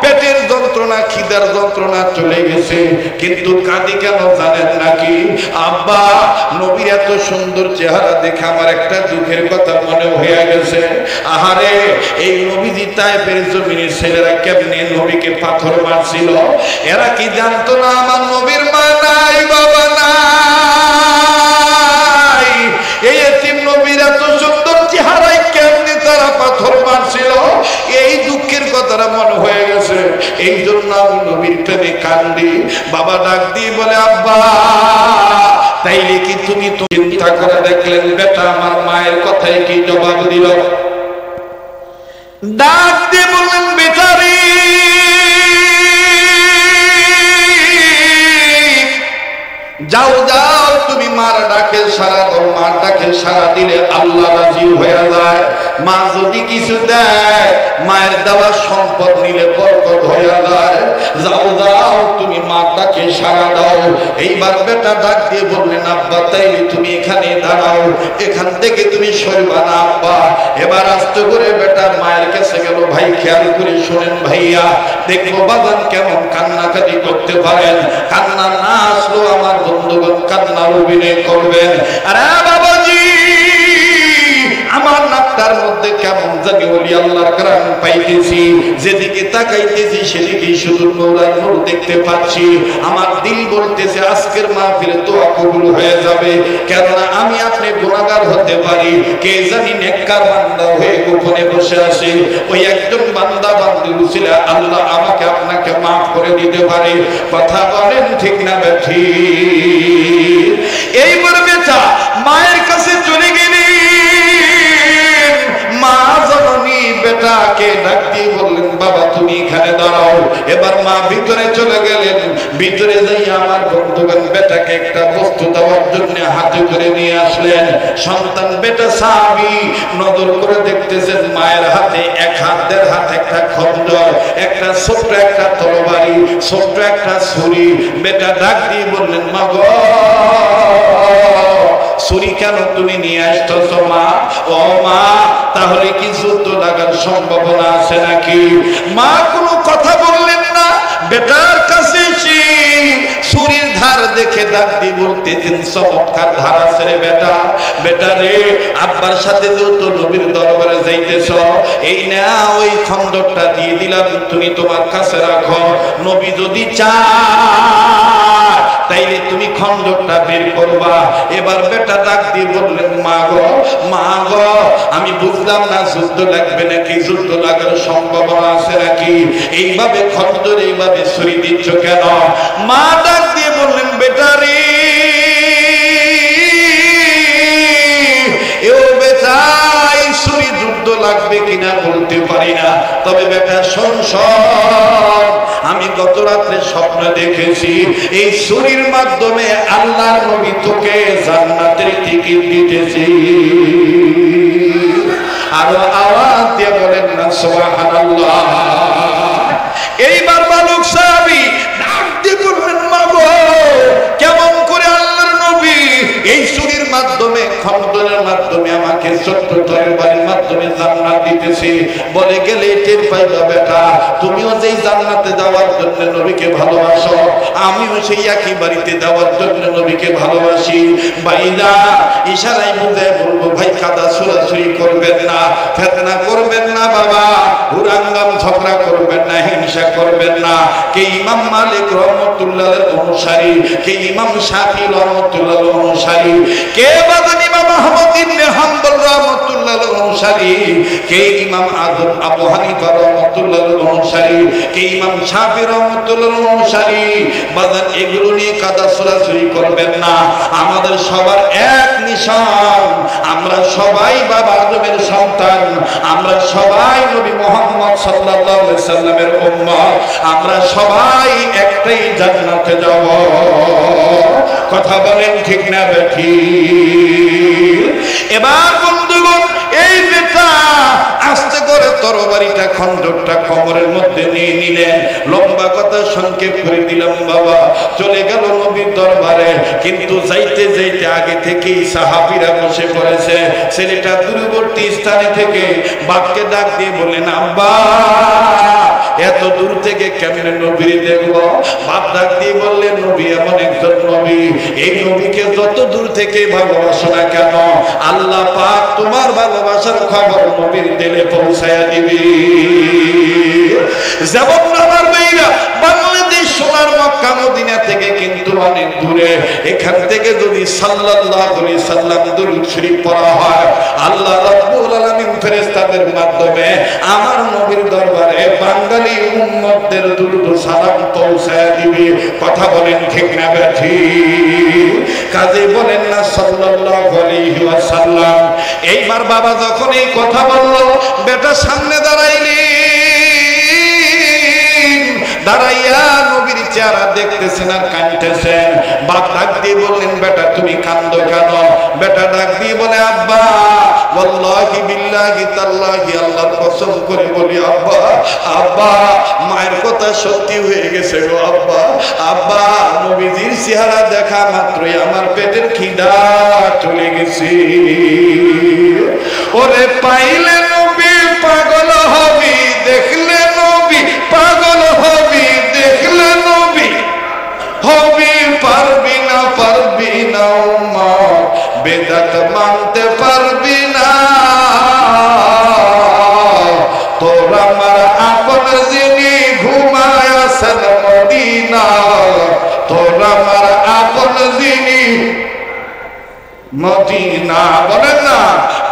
পেটের যন্ত্রণা, খিদার যন্ত্রণা চলে গেছে, কিন্তু কাঁদি কেন জানেন নাকি? আব্বা নবীর এত সুন্দর চেহারা দেখে আমার একটা দুঃখের কথা মনে হয়ে গেছে। আহারে, এই নবীজি তায়েফের জমিনের ছেলেরা কেমনে নবীকে পাথর মারছিল, এরা কি জানতো না আমার নবীর মা নাই, বাবা নাই? এই এতিম নবীর এত সুন্দর চেহারায় কেমনে তারা পাথর মারছিল, এই দুঃখের কথাটা মনে হয়ে গেছে। এই জন্য আমি নবীর প্রেমে কান্দি। বাবা ডাক দিয়ে বলে, আব্বা তাইলে কি তুমি তো চিন্তা করে দেখলেন বেটা আমার মায়ের কথায় কি জবাব দিল? ডাক দিয়ে বললেন, বেচারি যাও যাও, তুমি মার ডাকে সারা দাও। মার ডাকে সারা দিলে আল্লাহ রাজি হয়ে যায়। মা যদি কিছু দেয়, মায়ের দেওয়া সম্পদ নিলে বরকত হয়ে যায়। যাও যাও, তুমি মার ডাকে সারা দাও। এইবার বেটা ডাক দিয়ে বললেন, আব্বা তাইলে তুমি এখানে দাঁড়াও, এখান থেকে তুমি সরবা না আব্বা। এবার আস্তে করে বেটা মায়ের কাছে গেল। ভাই খেয়াল করে শোনেন ভাইয়া, দেখবো বাজান কেমন কান্নাকাটি করতে পারেন। কান্না না আসলো আমার বন্ধুগণ কান্নার অভিনয় করবেন। আরে বাবাজি, আমার নাকটার মধ্যে কেমন জানি ওলি আল্লাহর গ্রাম পাইতেছি, যেদিকে তাকাইতেছি সেদিকে শুধু নূরের নূর দেখতে পাচ্ছি। আমার দিল বলতেছে আজকের মাহফিলে দোয়া কবুল হয়ে যাবে, কেননা আমি আপনি গুনাহগার হতে পারি, কে জানি নেককার বান্দা হয়ে গোপনে বসে আছি। ওই একজন বান্দা বান্দি উসিলা আল্লাহ আমাকে আপনাকে মাফ করে দিতে পারে। কথা বলেন ঠিক না ঠিক? এইবার বেটা মায়ের কাছে চলে গেলি। মা জননী বেটাকে ডাক দিয়ে বললেন, বাবা তুমি এখানে দাঁড়াও। এবার মা ভিতরে চলে গেলেন। ভিতরে যাই আমার বন্ধুগণ বেটাকে একটা বস্তু দেওয়ার জন্য হাতে করে নিয়ে আসলেন। সন্তান বেটা সাহাবী নজর করে দেখতেছেন মায়ের হাতে এক হাত দেড় হাত একটা খঞ্জর, একটা ছোট্ট একটা তরবারি, ছোট্ট একটা ছুরি। বেটা ডাক দিয়ে বললেন, মা গো ছুরি কেন তুমি নিয়ে আসতেছ মা? ও মা, তাহলে কি যুদ্ধ লাগার সম্ভাবনা আছে নাকি? মা কোনো কথা বললেন না। বেটার কাছে ছুরির ধার দেখে ডাক দিয়ে বলতেছেন, চমৎকার ধার আছে রে বেটা। বেটা রে, আব্বার সাথে যত নবীর দরবারে যাইতেছ, এই না ওই খন্দকটা দিয়ে দিলাম, তুমি তোমার কাছে রাখো। নবী যদি চায় তাইলে তুমি খন্দকটা বের করবা। এবার বেটা ডাক দিয়ে বললেন, মা মা গো আমি বুঝলাম না যুদ্ধ লাগবে নাকি, যুদ্ধ লাগার সম্ভাবনা আছে নাকি, এইভাবে খঞ্জর এইভাবে ছুরি দিচ্ছ কেন? মা ডাক দিয়ে বললেন বেটারে লাগবে কিনা বলতে পারি না, তবে বেটা শোন, আমি গত রাত্রে স্বপ্ন দেখেছি এই ছুরির মাধ্যমে আল্লাহর নবী তোকে জান্নাতের টিকিট দিতেছি। আরো আওয়াজ দিয়ে বলেন না সুবহানাল্লাহ। এইবার বালক সাহাবী ডাক দিয়ে বললেন মা গো কেমন করে আল্লাহর নবী এই ছুরির মাধ্যমে খন্দনের মাধ্যমে আমাকে ছোট্ট তরবারির মাধ্যমে জান্নাত দিতেছি? বলে গেলে টের পাইবা বেটা তুমিও যেই জান্নাতে যাওয়ার জন্য নবীকে ভালোবাসো, আমিও সেই একই বাড়িতে যাওয়ার জন্য নবীকে ভালোবাসি। বাইনা ইশারায় বুঝায় বলবো ভাই কাদা ছোড়াছুরি করবেন না, ফেতনা করবেন না বাবা, হুরাঙ্গাম ঝগড়া করবেন না, হিংসা করবেন না। কে ইমাম মালিক রহমতুল্লাহর অনুসারী, কে ইমাম শাফি রহমতুল্লাহর অনুসারী, কে বাদানি ইমাম আহমদ ইবনে হাম্বল রহমতুল্লাহর অনুসারী, কে ইমাম আবু হানিফা রহমতুল্লাহর অনুসারী, কে ইমাম শাফি রহমতুল্লাহর অনুসারী। বাদান এগুলো নিয়ে কাদা ছোড়াছুরি করবেন না। আমাদের সবার এক নিশান, আমরা সবাই বাবা আদমের সন্তান, আমরা সবাই নবী মুহাম্মদ সাল্লাল্লাহু আলাইহি সাল্লামের উম্মত, আমরা সবাই একটাই জান্নাতে যাব। কথা বলেন ঠিক না বেঠিক? এবার বন্ধুগণ এই বেটা আস্তে করে তরবারিটা খঞ্জরটা কোমরের মধ্যে নিয়ে নিলেন। লম্বা কথা সংক্ষেপ করে দিলাম বাবা, চলে গেল নবীর দরবারে। কিন্তু যাইতে যাইতে আগে থেকেই সাহাবীরা বসে পড়েছে। ছেলেটা দূরবর্তী স্থানে থেকে বাপকে ডাক দিয়ে বললেন আব্বা এত দূর থেকে কেমনে নবীর দেখবো? বাপ ডাক দিয়ে বললেন নবী এমন একজন নবী, এই নবীকে যত দূর থেকে ভালোবাসো না কেন আল্লাহ পাক তোমার ভালোবাসার খবর নবীর দিলে পৌঁছায়া দিবি। যেমন আমার মেয়েরা বাংলাদেশ সোনার মক্কা মদিনা থেকে কিন্তু অনেক দূরে, এখান থেকে যদি সাল্লাল্লাহু আলাইহি সাল্লাম দুরূদ শরীফ পড়া হয় আল্লাহ রাব্বুল আলামিন ফেরেশতাদের মাধ্যমে আমার নবীর দরবারে বাঙালি উম্মতদের দুরূদ ও সালাম পৌঁছায় দিবে। কথা বলেন ঠিক না বেঠিক? কাজে বলেন না সাল্লাল্লাহু আলাইহি ওয়াসাল্লাম। এইবার বাবা যখন এই কথা বলল বেটা সামনে দাঁড়াইয়া নবীর চেহারা দেখতেছেন আর কাঁদতেছেন। বাপ ডাক দিয়ে বললেন বেটা তুমি কাঁদো কেন? বেটা ডাক দিয়ে বলে আব্বা ওয়াল্লাহি বিল্লাহি তাল্লাহি আল্লাহর কসম করে বলি আব্বা, আব্বা মায়ের কথা সত্যি হয়ে গেছে গো আব্বা। আব্বা নবীজির চেহারা দেখা মাত্রই আমার পেটের খিদা চলে গেছে। ওরে পাইলে নবী পাগল হবি, দেখলে নবী পাগল হবি, দেখলে নবী হবি, পারবি না উম্মত বেদাত মানতে পারবি না। তোর আমার আপন যিনি ঘুমায় আছেন মদিনা, তোর আমার আপন যিনি মদিনা, বলেন না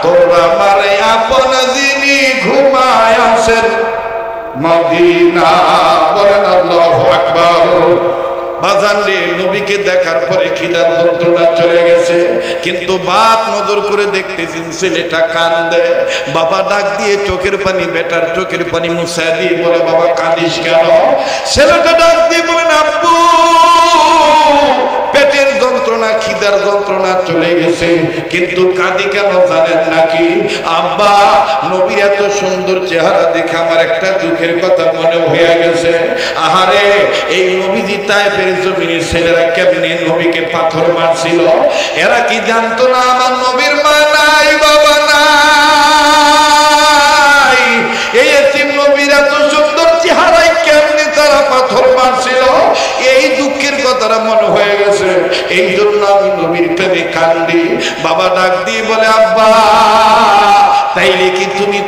তোর আমার আপন যিনি ঘুমায় আছেন মদিনা, বলেন আল্লাহু আকবার। বাজান রে নবীকে দেখার পরে খিদার যন্ত্রণা চলে গেছে, কিন্তু বাপ নজর করে দেখতেছেন ছেলেটা কান্দে। বাবা ডাক দিয়ে চোখের পানি, বেটার চোখের পানি মুছায় দিয়ে বলে বাবা কাঁদিস কেন? ছেলেটা ডাক দিয়ে বলেন আব্বু পেটের যন্ত্রণা খিদার যন্ত্রণা চলে গেছে, কিন্তু কাঁদি কেন জানেন নাকি? আব্বা নবীর এত সুন্দর চেহারা দেখে আমার একটা দুঃখের কথা মনে হয়ে গেছে। আহারে এই নবীজি তায়েফের জমিনের ছেলেরা কেমনে নবীকে পাথর মারছিল, এরা কি জানতো না আমার নবীর মা নাই বাবা নাই? এই এতিম নবীর এত সুন্দর চেহারায় কেমনে তারা পাথর মারছিল, এই দুঃখের কথাটা মনে হয়ে গেছে। এই জন্য আমি নবীর প্রেমে কান্দি। বাবা ডাক দিয়ে বলে আব্বা তাইলে কি তুমি